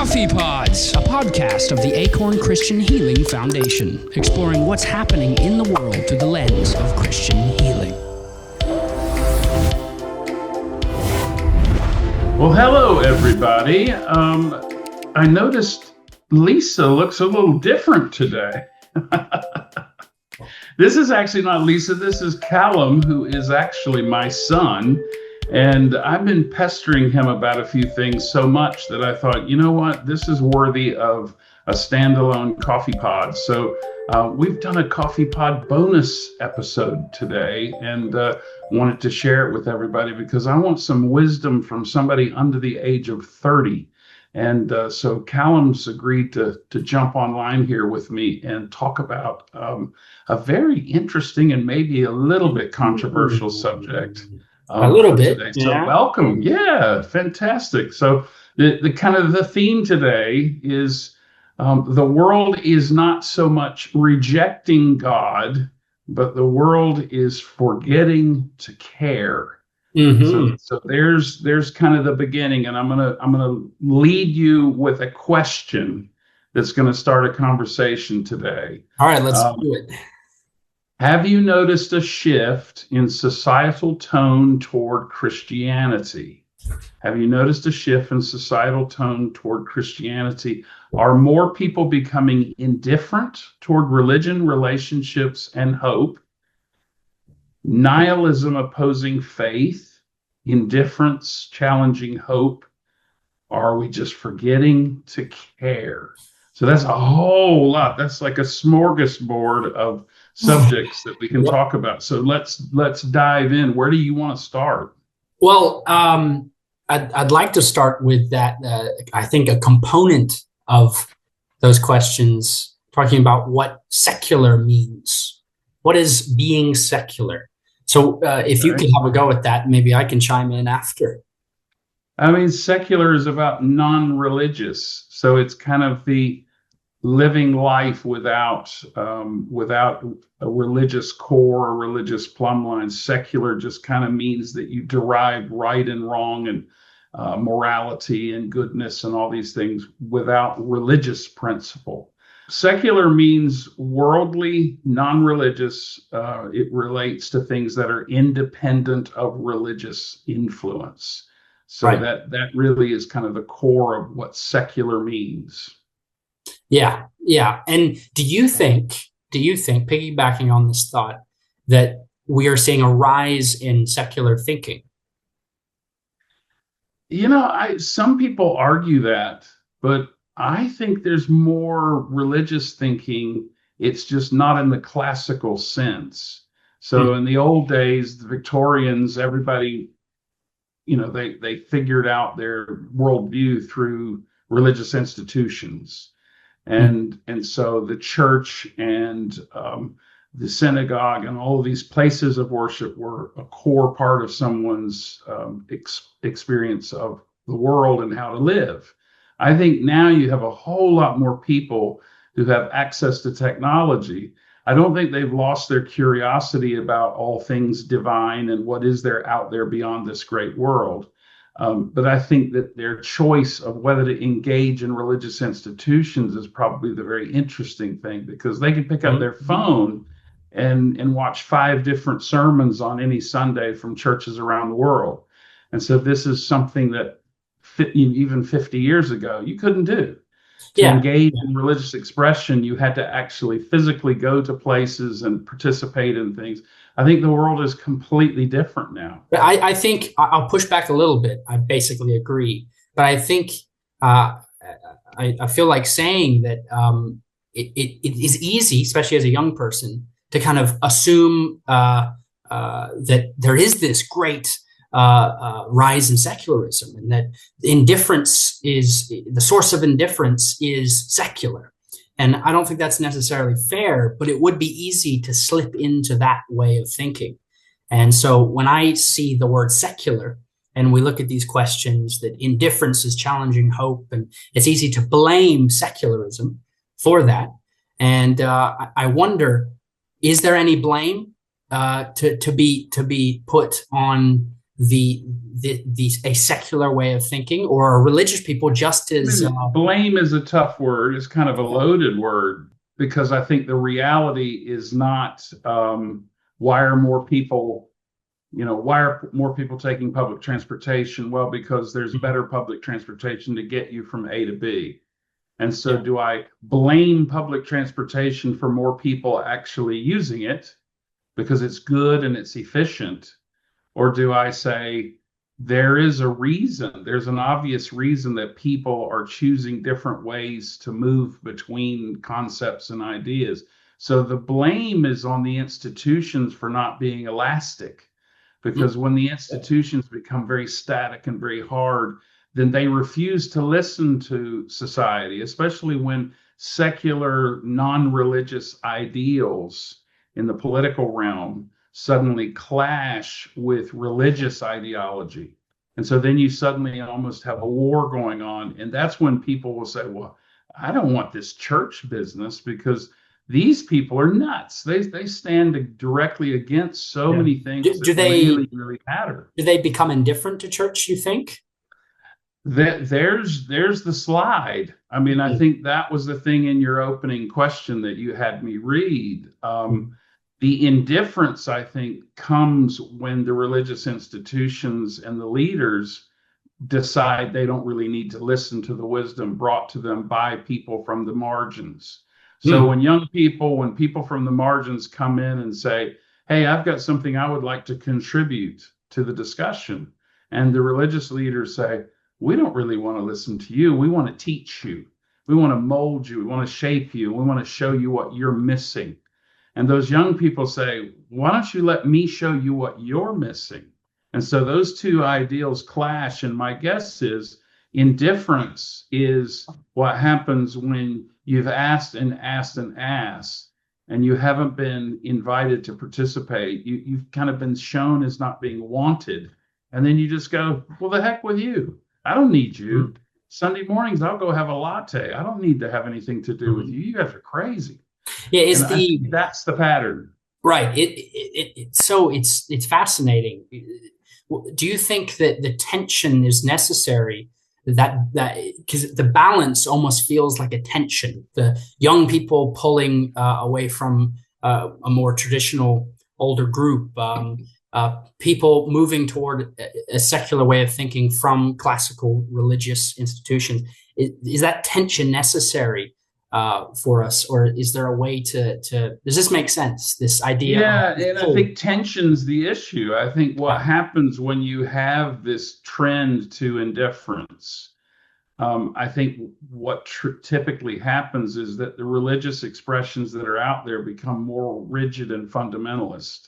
CoffeePods, a podcast of the Acorn Christian Healing Foundation, exploring what's happening in the world through the lens of Christian healing. Well, hello, everybody. I noticed Lisa looks a little different today. This is actually not Lisa. This is Callum, who is actually my son. And I've been pestering him about a few things so much that I thought, you know what, this is worthy of a standalone Coffee Pod. So we've done a Coffee Pod bonus episode today and wanted to share it with everybody because I want some wisdom from somebody under the age of 30. And so Callum's agreed to jump online here with me and talk about a very interesting and maybe a little bit controversial subject. A little bit. Today. So welcome. Yeah, fantastic. So the kind of the theme today is the world is not so much rejecting God, but the world is forgetting to care. Mm-hmm. So there's kind of the beginning, and I'm gonna lead you with a question that's going to start a conversation today. All right, let's do it. Have you noticed a shift in societal tone toward Christianity? Have you noticed a shift in societal tone toward Christianity? Are more people becoming indifferent toward religion, relationships, and hope? Nihilism opposing faith, indifference challenging hope? Are we just forgetting to care? So that's a whole lot. That's like a smorgasbord of subjects that we can talk about. So let's dive in. Where do you want to start? Well, I'd like to start with that. I think a component of those questions, talking about what secular means. What is being secular? So if you could have a go at that, maybe I can chime in after. I mean, secular is about non-religious. So it's kind of the living life without a religious core, a religious plumb line. Secular just kind of means that you derive right and wrong and morality and goodness and all these things without religious principle. Secular means worldly, non-religious. It relates to things that are independent of religious influence. So right. that really is kind of the core of what secular means. Yeah. And do you think, piggybacking on this thought, that we are seeing a rise in secular thinking? You know, some people argue that, but I think there's more religious thinking. It's just not in the classical sense. So in the old days, the Victorians, everybody, you know, they figured out their worldview through religious institutions. And so the church and the synagogue and all of these places of worship were a core part of someone's experience of the world and how to live. I think now you have a whole lot more people who have access to technology. I don't think they've lost their curiosity about all things divine and what is there out there beyond this great world. But I think that their choice of whether to engage in religious institutions is probably the very interesting thing, because they can pick up their phone and watch 5 different sermons on any Sunday from churches around the world. And so this is something that even 50 years ago, you couldn't do. To engage in religious expression, you had to actually physically go to places and participate in things. I think the world is completely different now. But I think I'll push back a little bit. I basically agree. But I think I feel like saying that it is easy, especially as a young person, to kind of assume that there is this great rise in secularism, and that indifference is the source of indifference is secular. And I don't think that's necessarily fair, but it would be easy to slip into that way of thinking. And so when I see the word secular and we look at these questions, that indifference is challenging hope, and it's easy to blame secularism for that. And I wonder, is there any blame to be put on a secular way of thinking, or are religious people just as blame is a tough word. It's kind of a loaded word, because I think the reality is not why are more people taking public transportation? Well, because there's better public transportation to get you from A to B. And so do I blame public transportation for more people actually using it because it's good and it's efficient? Or do I say there is a reason, there's an obvious reason that people are choosing different ways to move between concepts and ideas? So the blame is on the institutions for not being elastic, because when the institutions become very static and very hard, then they refuse to listen to society, especially when secular, non-religious ideals in the political realm suddenly clash with religious ideology. And so then you suddenly almost have a war going on. And that's when people will say, well, I don't want this church business because these people are nuts. They stand directly against so many things that really, really matter. Do they become indifferent to church, you think? There's the slide. I mean, I think that was the thing in your opening question that you had me read. The indifference, I think, comes when the religious institutions and the leaders decide they don't really need to listen to the wisdom brought to them by people from the margins. So when people from the margins come in and say, hey, I've got something I would like to contribute to the discussion, and the religious leaders say, we don't really want to listen to you. We want to teach you. We want to mold you. We want to shape you. We want to show you what you're missing. And those young people say, why don't you let me show you what you're missing? And so those two ideals clash. And my guess is indifference is what happens when you've asked and asked and asked, and you haven't been invited to participate. You've kind of been shown as not being wanted. And then you just go, well, the heck with you. I don't need you. Sunday mornings, I'll go have a latte. I don't need to have anything to do with you. You guys are crazy. Yeah, that's the pattern, right? It's fascinating. Do you think that the tension is necessary? That because the balance almost feels like a tension. The young people pulling away from a more traditional older group, people moving toward a secular way of thinking from classical religious institutions. Is that tension necessary for us, or is there a way to does this make sense, this idea? And I think tension's the issue. I think what happens when you have this trend to indifference, I think what typically happens is that the religious expressions that are out there become more rigid and fundamentalist,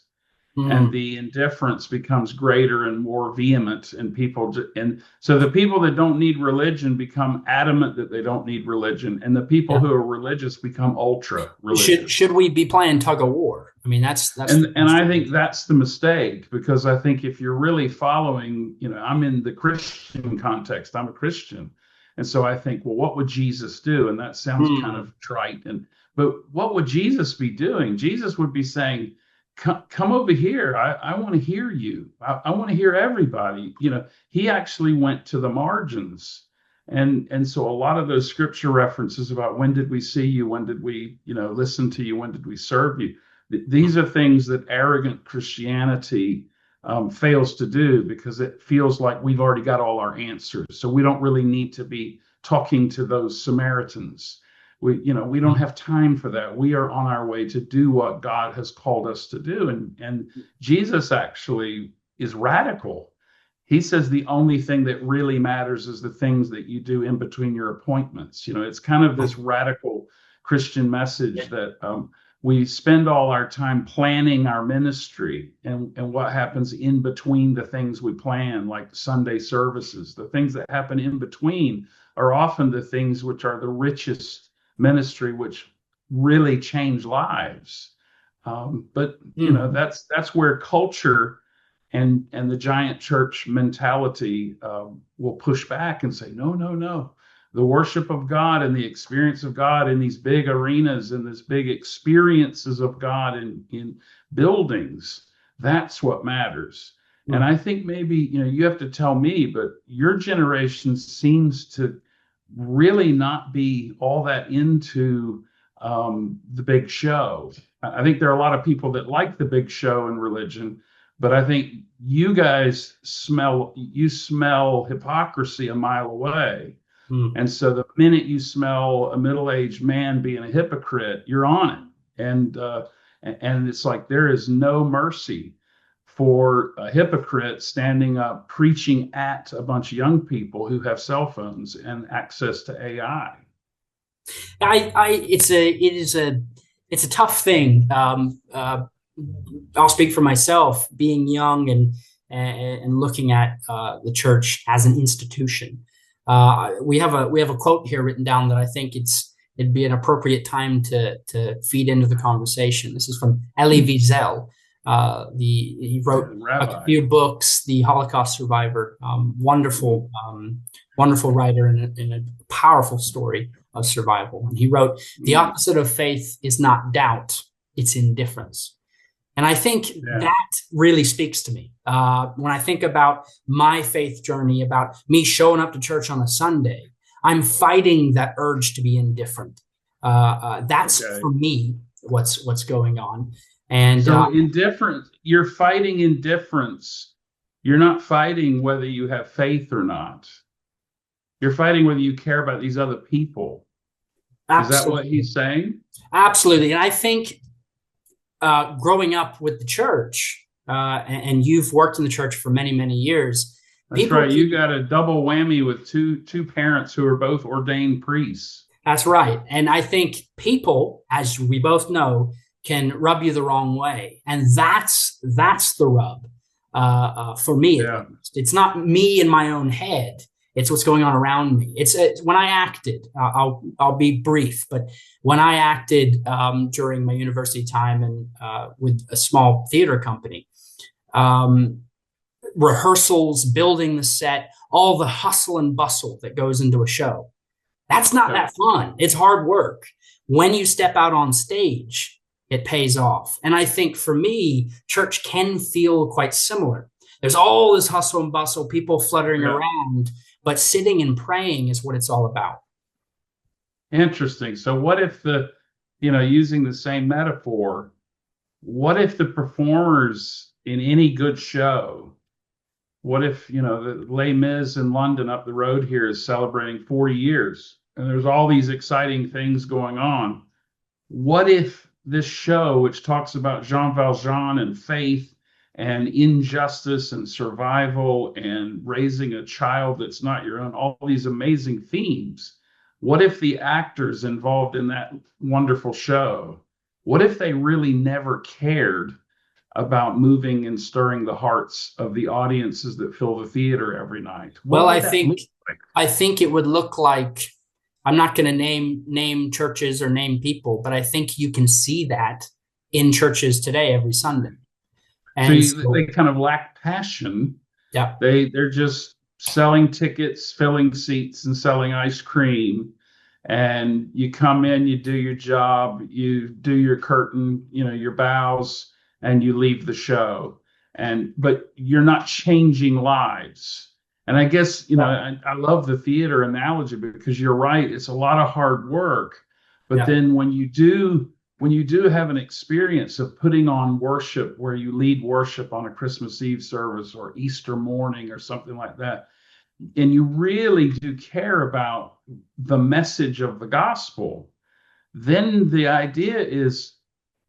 and the indifference becomes greater and more vehement, and so the people that don't need religion become adamant that they don't need religion, and the people who are religious become ultra religious. Should we be playing tug of war? I mean, that's and I think that's the mistake, because I think if you're really following, I'm in the Christian context, I'm a Christian, and so I think, well, what would Jesus do? And that sounds kind of trite, but what would Jesus be doing? Jesus would be saying, come over here. I want to hear you. I want to hear everybody. He actually went to the margins. And so a lot of those scripture references about when did we see you? When did we, listen to you? When did we serve you? These are things that arrogant Christianity fails to do, because it feels like we've already got all our answers. So we don't really need to be talking to those Samaritans. We don't have time for that. We are on our way to do what God has called us to do. And Jesus actually is radical. He says the only thing that really matters is the things that you do in between your appointments. It's kind of this radical Christian message that we spend all our time planning our ministry, and what happens in between the things we plan, like Sunday services. The things that happen in between are often the things which are the richest ministry, which really change lives. But that's where culture and the giant church mentality will push back and say, no. The worship of God and the experience of God in these big arenas and these big experiences of God in buildings, that's what matters. And I think maybe, you have to tell me, but your generation seems to really not be all that into the big show. I think there are a lot of people that like the big show in religion, but I think you guys smell hypocrisy a mile away. And so the minute you smell a middle-aged man being a hypocrite, you're on it. And it's like there is no mercy for a hypocrite standing up preaching at a bunch of young people who have cell phones and access to AI. It's a tough thing. I'll speak for myself, being young and looking at the church as an institution. We have a quote here written down that I think it'd be an appropriate time to feed into the conversation. This is from Elie Wiesel. He wrote a few books, the Holocaust survivor, wonderful writer and a powerful story of survival. And he wrote, "The opposite of faith is not doubt, it's indifference." And I think that really speaks to me. When I think about my faith journey, about me showing up to church on a Sunday, I'm fighting that urge to be indifferent. That's for me what's going on. And so indifference, you're fighting indifference. You're not fighting whether you have faith or not. You're fighting whether you care about these other people. Absolutely. Is that what he's saying? Absolutely. And I think growing up with the church, and you've worked in the church for many, many years. That's right. You got a double whammy with two parents who are both ordained priests. That's right. And I think people, as we both know, can rub you the wrong way. And that's the rub for me. Yeah. It's not me in my own head. It's what's going on around me. It's when I acted, I'll be brief, but when I acted during my university time and with a small theater company, rehearsals, building the set, all the hustle and bustle that goes into a show. That's not that fun. It's hard work. When you step out on stage, it pays off. And I think for me, church can feel quite similar. There's all this hustle and bustle, people fluttering around, but sitting and praying is what it's all about. Interesting. So what if using the same metaphor, what if the performers in any good show, what if, the Les Mis in London up the road here is celebrating 40 years and there's all these exciting things going on. What if this show, which talks about Jean Valjean and faith and injustice and survival and raising a child that's not your own, all these amazing themes. What if the actors involved in that wonderful show, what if they really never cared about moving and stirring the hearts of the audiences that fill the theater every night? Well, I think it would look like, I'm not going to name churches or name people, but I think you can see that in churches today every Sunday. And so they kind of lack passion. Yeah. They're just selling tickets, filling seats, and selling ice cream. And you come in, you do your job, you do your curtain, your bows, and you leave the show. But you're not changing lives. And I guess, I love the theater analogy because you're right. It's a lot of hard work. But then when you do have an experience of putting on worship where you lead worship on a Christmas Eve service or Easter morning or something like that, and you really do care about the message of the gospel, then the idea is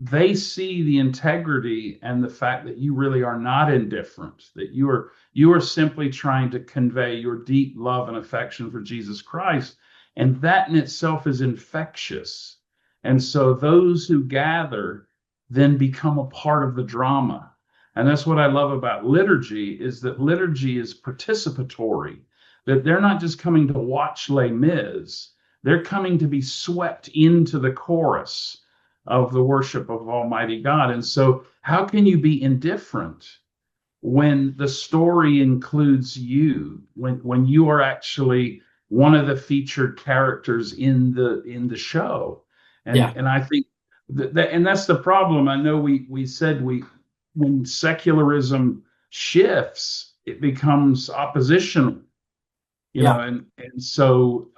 they see the integrity and the fact that you really are not indifferent, that you are simply trying to convey your deep love and affection for Jesus Christ. And that in itself is infectious. And so those who gather then become a part of the drama. And that's what I love about liturgy, is that liturgy is participatory, that they're not just coming to watch Les Mis, they're coming to be swept into the chorus of the worship of Almighty God. And so how can you be indifferent when the story includes you, when you are actually one of the featured characters in the show? And I think and that's the problem. I know we said when secularism shifts, it becomes oppositional, and so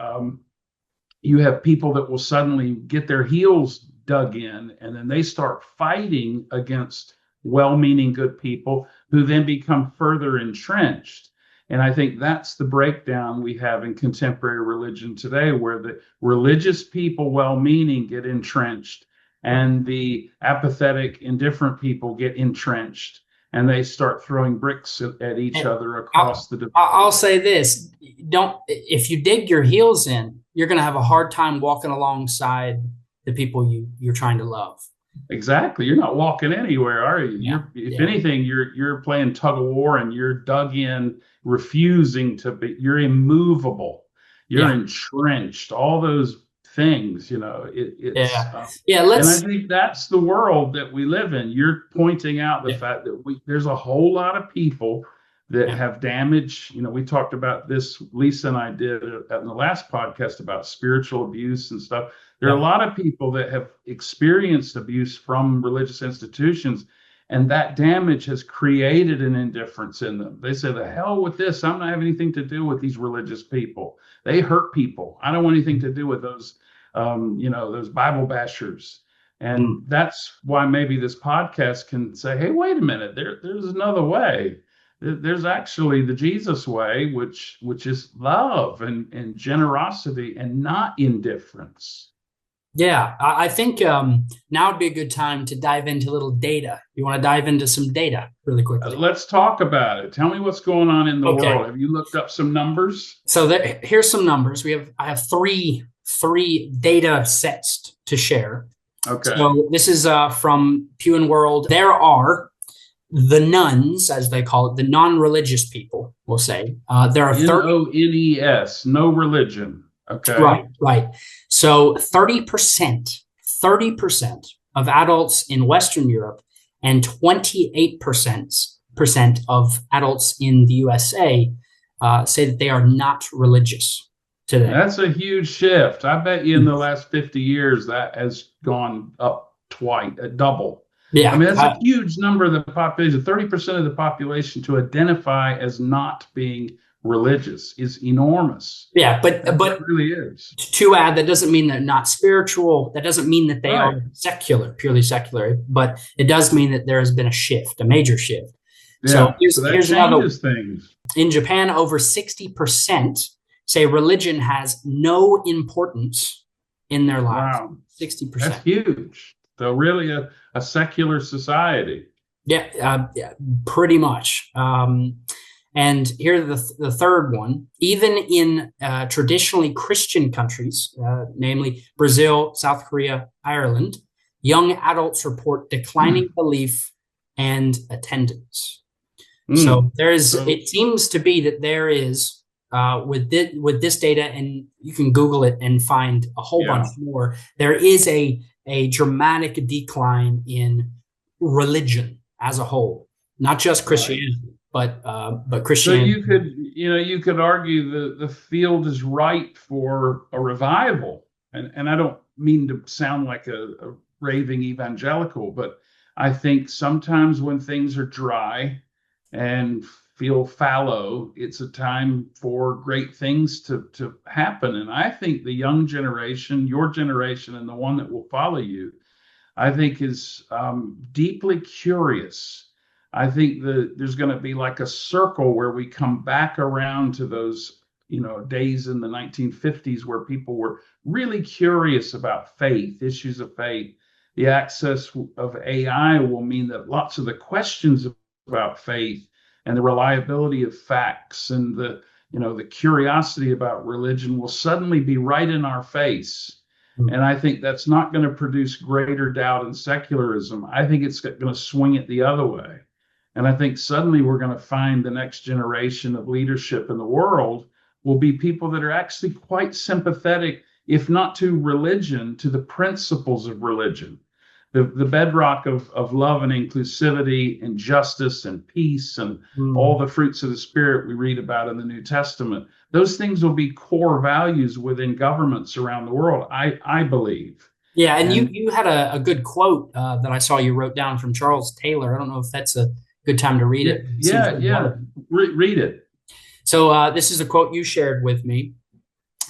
you have people that will suddenly get their heels dug in, and then they start fighting against well-meaning good people who then become further entrenched. And I think that's the breakdown we have in contemporary religion today, where the religious people, well-meaning, get entrenched, and the apathetic, indifferent people get entrenched, and they start throwing bricks at each other across the divide. I'll say this: if you dig your heels in, you're going to have a hard time walking alongside the people you're trying to love. Exactly. You're not walking anywhere, are you? Yeah. If anything, you're playing tug of war, and you're dug in, refusing to be. You're immovable. You're entrenched. All those things, it's and I think that's the world that we live in. You're pointing out the fact that there's a whole lot of people that have damage. We talked about this, Lisa and I did in the last podcast, about spiritual abuse and stuff. There are a lot of people that have experienced abuse from religious institutions, and that damage has created an indifference in them. They say, the hell with this. I'm not having anything to do with these religious people. They hurt people. I don't want anything to do with those, those Bible bashers. And that's why maybe this podcast can say, hey, wait a minute, there's another way. There's actually the Jesus way, which is love and generosity and not indifference. Yeah, I think now would be a good time to dive into a little data. You want to dive into some data really quickly? Let's talk about it. Tell me what's going on in the world. Have you looked up some numbers? So here's some numbers. I have three data sets to share. Okay. So this is from Pew and World. There are the nuns, as they call it, the non-religious people, we'll say. There are NONES, no religion. Okay. Right. So 30% of adults in Western Europe and 28% of adults in the USA say that they are not religious today. That's a huge shift. I bet you in the last 50 years that has gone up twice, double. Yeah. I mean, that's a huge number of the population. 30% of the population to identify as not being religious is enormous. Yeah, but it really is. To add, that doesn't mean they're not spiritual. That doesn't mean that they are secular, purely secular. But it does mean that there has been a shift, a major shift. Yeah, so here's another things. In Japan, over 60% say religion has no importance in their lives. Wow, 60%. That's huge. So really, a secular society. Yeah, pretty much. And here's the third one. Even in traditionally Christian countries, namely Brazil, South Korea, Ireland, young adults report declining belief and attendance. So it seems to be that there is, with this data, and you can Google it and find a whole bunch more, there is a dramatic decline in religion as a whole, not just Christianity. But Christianity. So you could argue the field is ripe for a revival, and I don't mean to sound like a raving evangelical, but I think sometimes when things are dry and feel fallow, it's a time for great things to happen. And I think the young generation, your generation, and the one that will follow you, I think is deeply curious. I think there's going to be like a circle where we come back around to those, days in the 1950s where people were really curious about faith, issues of faith. The access of AI will mean that lots of the questions about faith and the reliability of facts and the curiosity about religion will suddenly be right in our face. And I think that's not going to produce greater doubt and secularism. I think it's going to swing it the other way. And I think suddenly we're going to find the next generation of leadership in the world will be people that are actually quite sympathetic, if not to religion, to the principles of religion, the bedrock of love and inclusivity and justice and peace and all the fruits of the Spirit we read about in the New Testament. Those things will be core values within governments around the world, I believe. Yeah, and you had a good quote that I saw you wrote down from Charles Taylor. I don't know if that's good time to read Yeah, it. It seems yeah, really yeah. relevant. Read it. So this is a quote you shared with me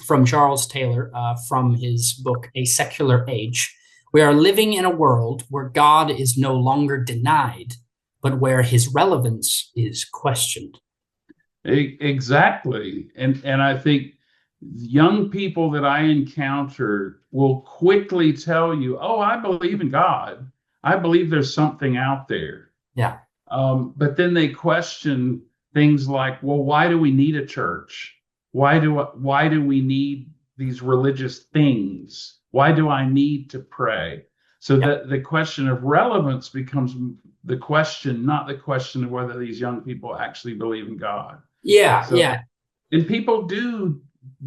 from Charles Taylor from his book, A Secular Age. We are living in a world where God is no longer denied, but where his relevance is questioned. Exactly. And I think young people that I encounter will quickly tell you, oh, I believe in God. I believe there's something out there. Yeah. But then they question things like, well, why do we need a church? Why do we need these religious things? Why do I need to pray? So Yeah. that the question of relevance becomes the question, not the question of whether these young people actually believe in God. Yeah. So, Yeah. and people do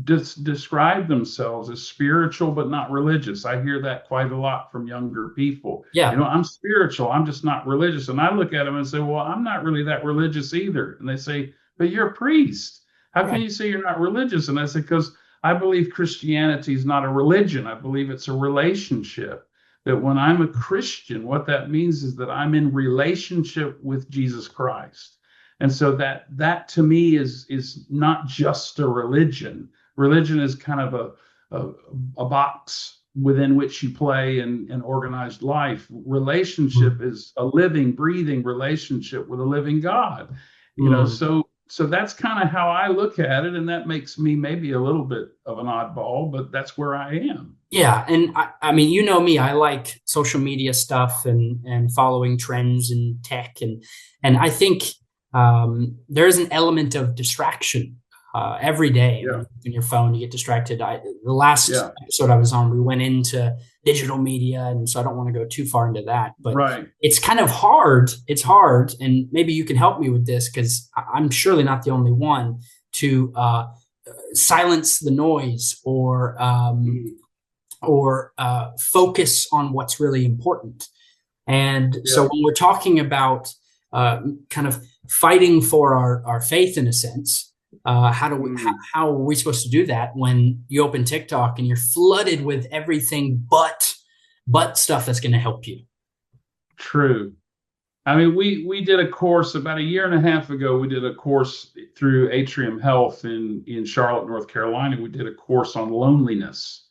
describe themselves as spiritual but not religious. I hear that quite a lot from younger people. Yeah. I'm spiritual, I'm just not religious. And I look at them and say, well, I'm not really that religious either. And they say, but you're a priest. How can you say you're not religious? And I say, because I believe Christianity is not a religion. I believe it's a relationship. That when I'm a Christian, what that means is that I'm in relationship with Jesus Christ. And so that to me is not just a religion. Religion is kind of a box within which you play in organized life. Relationship is a living, breathing relationship with a living God. So that's kind of how I look at it, and that makes me maybe a little bit of an oddball, but that's where I am. Yeah, and I mean, you know me, I like social media stuff and following trends in tech, and I think there is an element of distraction every day. Yeah. In your phone, you get distracted. The last episode I was on, we went into digital media, and so I don't want to go too far into that. But it's kind of hard. It's hard, and maybe you can help me with this because I'm surely not the only one to silence the noise or focus on what's really important. And so when we're talking about kind of fighting for our faith in a sense, how are we supposed to do that when you open TikTok and you're flooded with everything but stuff that's going to help you? True. I mean, we did a course about a year and a half ago. We did a course through Atrium Health in Charlotte, North Carolina. We did a course on loneliness.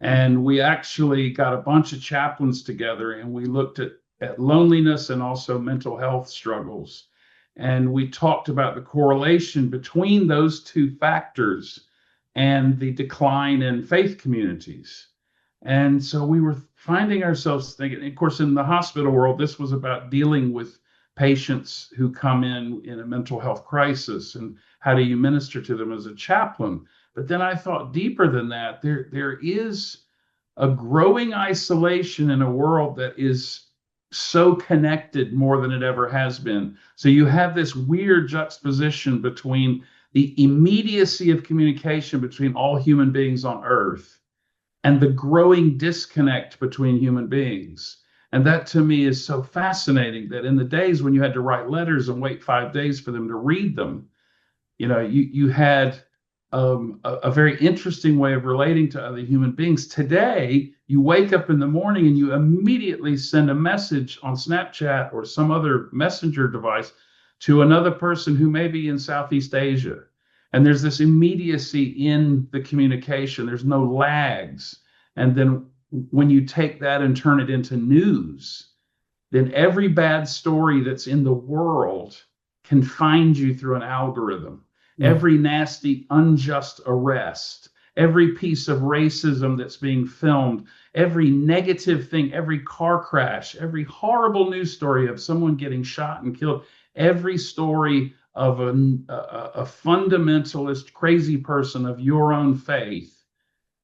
And we actually got a bunch of chaplains together and we looked at loneliness and also mental health struggles. And we talked about the correlation between those two factors and the decline in faith communities. And so we were finding ourselves thinking, of course, in the hospital world, this was about dealing with patients who come in a mental health crisis and how do you minister to them as a chaplain. But then I thought deeper than that, there is a growing isolation in a world that is so connected more than it ever has been. So you have this weird juxtaposition between the immediacy of communication between all human beings on Earth and the growing disconnect between human beings. And that to me is so fascinating that in the days when you had to write letters and wait 5 days for them to read them, you had a very interesting way of relating to other human beings. Today, you wake up in the morning and you immediately send a message on Snapchat or some other messenger device to another person who may be in Southeast Asia. And there's this immediacy in the communication. There's no lags. And then when you take that and turn it into news, then every bad story that's in the world can find you through an algorithm. Every nasty, unjust arrest, every piece of racism that's being filmed, every negative thing, every car crash, every horrible news story of someone getting shot and killed, every story of a fundamentalist, crazy person of your own faith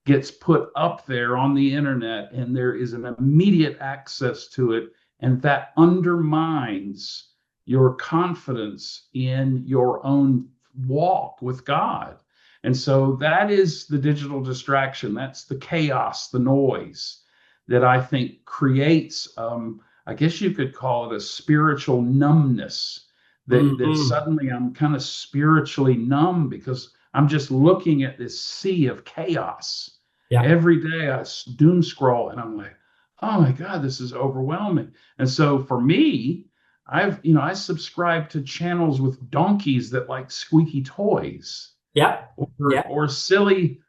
gets put up there on the internet, and there is an immediate access to it, and that undermines your confidence in your own walk with God. And so that is the digital distraction. That's the chaos, the noise that I think creates, I guess you could call it a spiritual numbness, that suddenly I'm kind of spiritually numb because I'm just looking at this sea of chaos. Every day I doom scroll and I'm like, oh my God, this is overwhelming. And so for me, I subscribe to channels with donkeys that like squeaky toys, Yeah. Yeah. or silly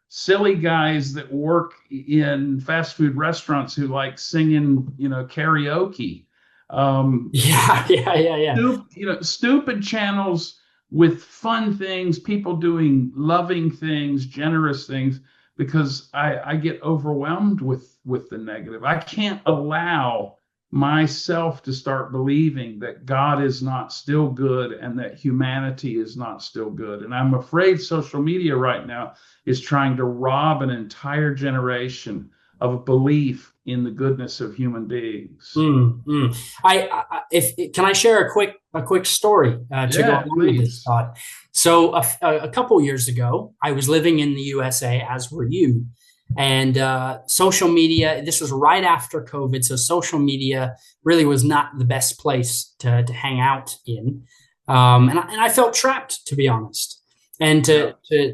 guys that work in fast food restaurants who like singing, karaoke. Yeah. Yeah. Yeah. Yeah. Stupid channels with fun things, people doing loving things, generous things, because I get overwhelmed with the negative. I can't allow myself to start believing that God is not still good and that humanity is not still good. And I'm afraid social media right now is trying to rob an entire generation of belief in the goodness of human beings. Mm, mm. If can I share a quick story to go Yeah, along with this please. thought? So a couple years ago, I was living in the USA, as were you, and social media. This was right after COVID, so social media really was not the best place to hang out in, and I felt trapped, to be honest. And Yeah.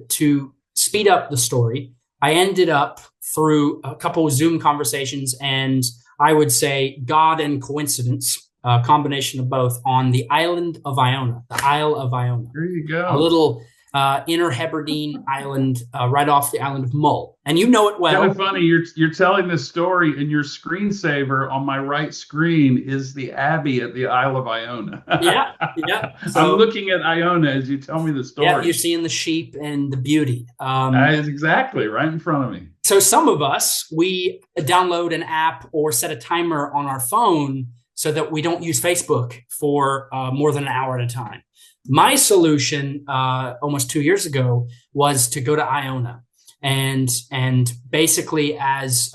to speed up the story, I ended up through a couple of Zoom conversations and I would say God and coincidence, a combination of both, on the island of Iona, the Isle of Iona, There you a go. little inner Hebridean island right off the island of Mull. And you know it Kind well. of funny. You're telling this story, and your screensaver on my right screen is the Abbey at the Isle of Iona. Yeah, yeah. I'm So, looking at Iona as you tell me the yeah, you're story. seeing the sheep and the beauty. That is exactly right in front of me. So some of us, we download an app or set a timer on our phone so that we don't use Facebook for more than an hour at a time. My solution almost 2 years ago was to go to Iona and basically as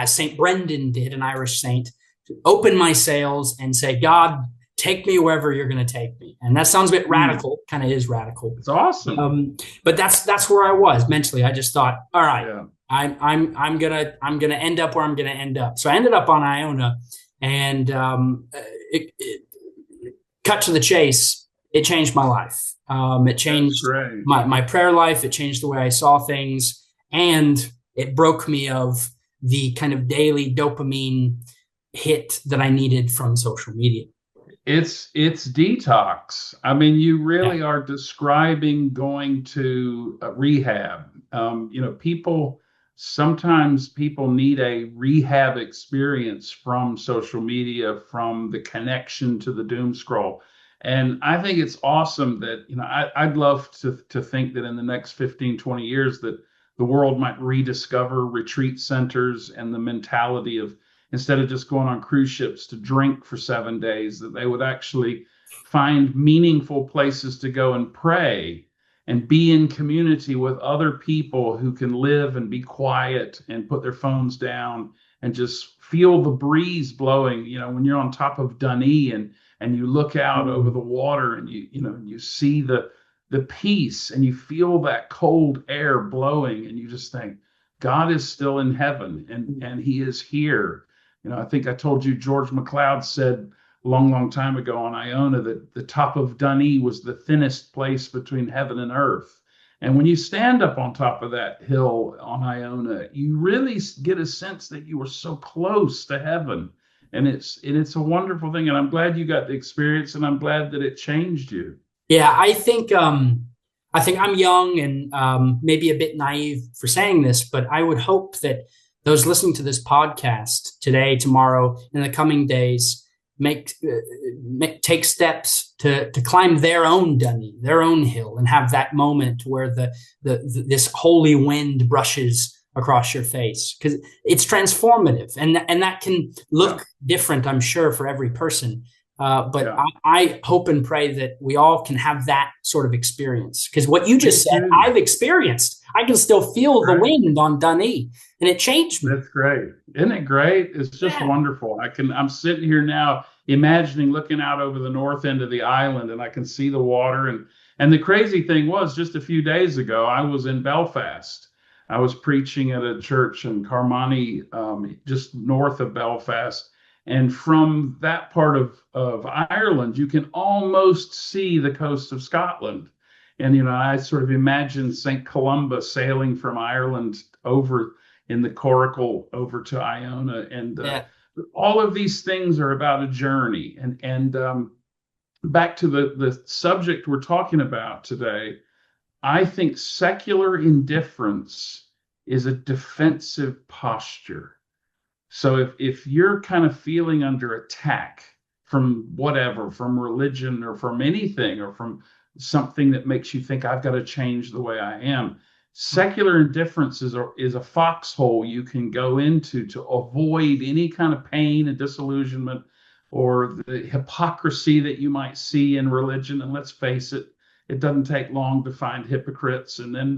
Saint Brendan did, an Irish saint, open my sails and say, God, take me wherever you're going to take me. And that sounds a bit radical, kind of is radical. It's awesome. But that's where I was mentally. I just thought, all right, Yeah. I'm gonna end up where I'm gonna end up. So I ended up on Iona, and cut to the chase, it changed my life. It changed my prayer life. It changed the way I saw things, and it broke me of the kind of daily dopamine hit that I needed from social media. It's detox. I mean, you really are describing going to a rehab. Sometimes people need a rehab experience from social media, from the connection to the doom scroll. And I think it's awesome that, I'd love to think that in the next 15, 20 years that the world might rediscover retreat centers and the mentality of, instead of just going on cruise ships to drink for 7 days, that they would actually find meaningful places to go and pray and be in community with other people who can live and be quiet and put their phones down and just feel the breeze blowing. When you're on top of Dunedin and you look out over the water and you see the peace and you feel that cold air blowing and you just think God is still in heaven and he is here. I think I told you George MacLeod said a long, long time ago on Iona that the top of Dunedin was the thinnest place between heaven and earth. And when you stand up on top of that hill on Iona, you really get a sense that you are so close to heaven. And it's a wonderful thing. And I'm glad you got the experience, and I'm glad that it changed you. Yeah, I think I'm young and maybe a bit naive for saying this, but I would hope that those listening to this podcast today, tomorrow, in the coming days, take steps to climb their own Dunny, their own hill, and have that moment where this holy wind brushes across your face, because it's transformative, and that can look different, I'm sure, for every person. But I hope and pray that we all can have that sort of experience, because what you just said, I've experienced. I can still feel the wind on Dunedin, and it changed me. That's great. Isn't it great? It's just wonderful. I'm sitting here now imagining looking out over the north end of the island, and I can see the water. And the crazy thing was, just a few days ago, I was in Belfast. I was preaching at a church in Carmody, just north of Belfast. And from that part of Ireland, you can almost see the coast of Scotland. And, I sort of imagine St. Columba sailing from Ireland over in the coracle over to Iona. And all of these things are about a journey. And back to the subject we're talking about today, I think secular indifference is a defensive posture. So if you're kind of feeling under attack from whatever, from religion or from anything or from something that makes you think I've got to change the way I am, secular indifference is a foxhole you can go into to avoid any kind of pain and disillusionment or the hypocrisy that you might see in religion. And let's face it, it doesn't take long to find hypocrites. And then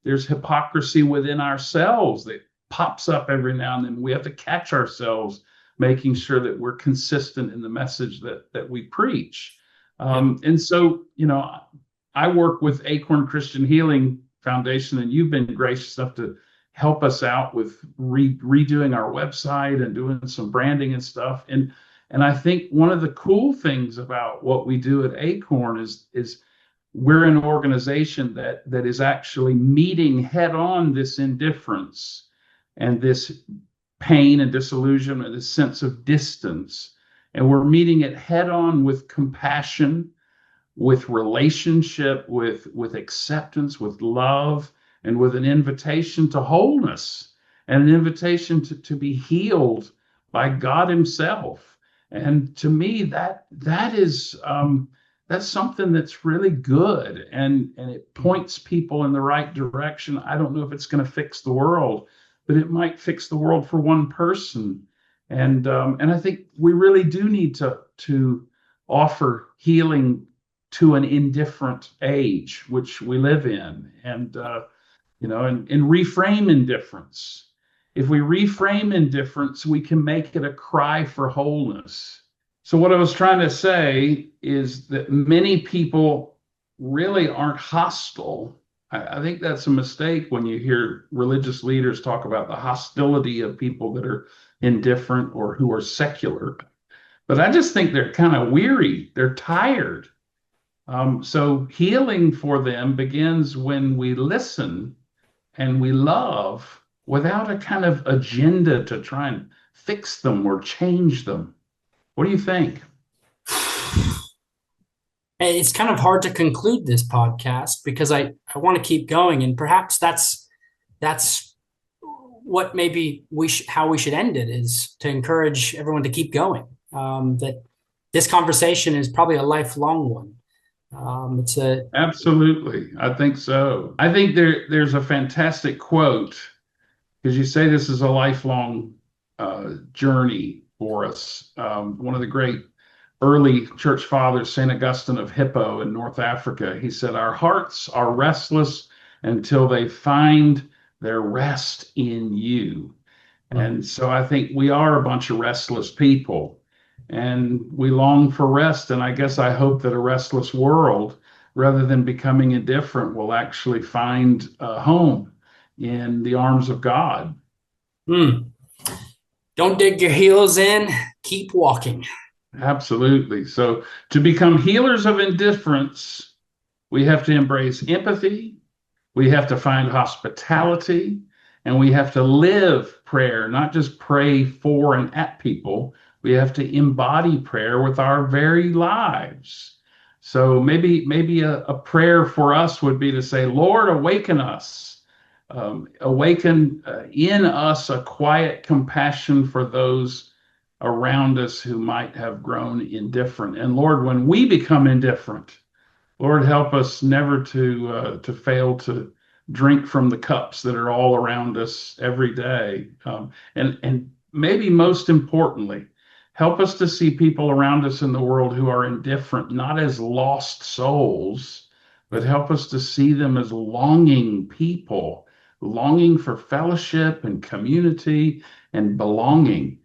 there's hypocrisy within ourselves that pops up every now and then. We have to catch ourselves making sure that we're consistent in the message that we preach. And so, I work with Acorn Christian Healing Foundation, and you've been gracious enough to help us out with redoing our website and doing some branding and stuff. And I think one of the cool things about what we do at Acorn is we're an organization that is actually meeting head on this indifference and this pain and disillusionment, this sense of distance. And we're meeting it head on with compassion, with relationship, with acceptance, with love, and with an invitation to wholeness and an invitation to be healed by God himself. And to me, that is that's something that's really good, and it points people in the right direction. I don't know if it's going to fix the world, but it might fix the world for one person. And I think we really do need to offer healing to an indifferent age, which we live in, and reframe indifference. If we reframe indifference, we can make it a cry for wholeness. So what I was trying to say is that many people really aren't hostile. I think that's a mistake when you hear religious leaders talk about the hostility of people that are indifferent or who are secular. But I just think they're kind of weary. They're tired. So healing for them begins when we listen and we love without a kind of agenda to try and fix them or change them. What do you think? It's kind of hard to conclude this podcast because I want to keep going, and perhaps that's what maybe how we should end it, is to encourage everyone to keep going. That this conversation is probably a lifelong one. Absolutely, I think so. I think there's a fantastic quote, because you say this is a lifelong journey for us. One of the great early church fathers, St. Augustine of Hippo in North Africa, he said, "Our hearts are restless until they find their rest in you." And so I think we are a bunch of restless people, and we long for rest. And I guess I hope that a restless world, rather than becoming indifferent, will actually find a home in the arms of God. Don't dig your heels in, keep walking. Absolutely. So to become healers of indifference, we have to embrace empathy, we have to find hospitality, and we have to live prayer, not just pray for and at people. We have to embody prayer with our very lives. So maybe a prayer for us would be to say, Lord, awaken us. Awaken in us a quiet compassion for those around us who might have grown indifferent. And Lord, when we become indifferent, Lord, help us never to fail to drink from the cups that are all around us every day. And maybe most importantly, help us to see people around us in the world who are indifferent, not as lost souls, but help us to see them as longing people, longing for fellowship and community and belonging.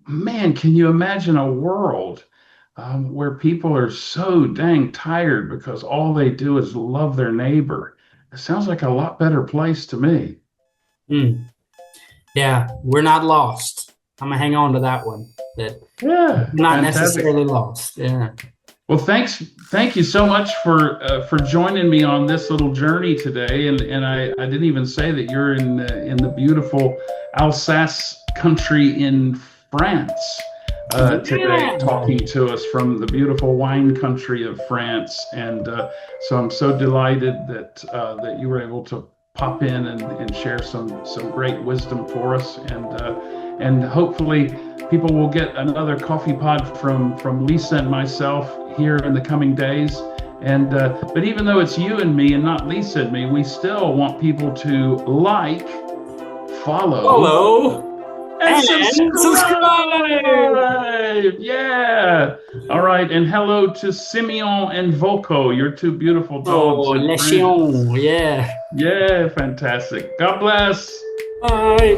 Man, can you imagine a world where people are so dang tired because all they do is love their neighbor? It sounds like a lot better place to me. Yeah, we're not lost. I'm gonna hang on to that one. That not fantastic. Necessarily lost. Yeah. Well, thank you so much for joining me on this little journey today. And I didn't even say that you're in the beautiful Alsace country in France today, talking to us from the beautiful wine country of France. And so I'm so delighted that you were able to pop in and share some great wisdom for us. And hopefully people will get another coffee pod from Lisa and myself here in the coming days. And but even though it's you and me and not Lisa and me, we still want people to like, follow, and subscribe. Yeah. All right. And hello to Simeon and Voco, your two beautiful dogs. Oh, Les Chiens. Yeah. Yeah. Fantastic. God bless. Bye.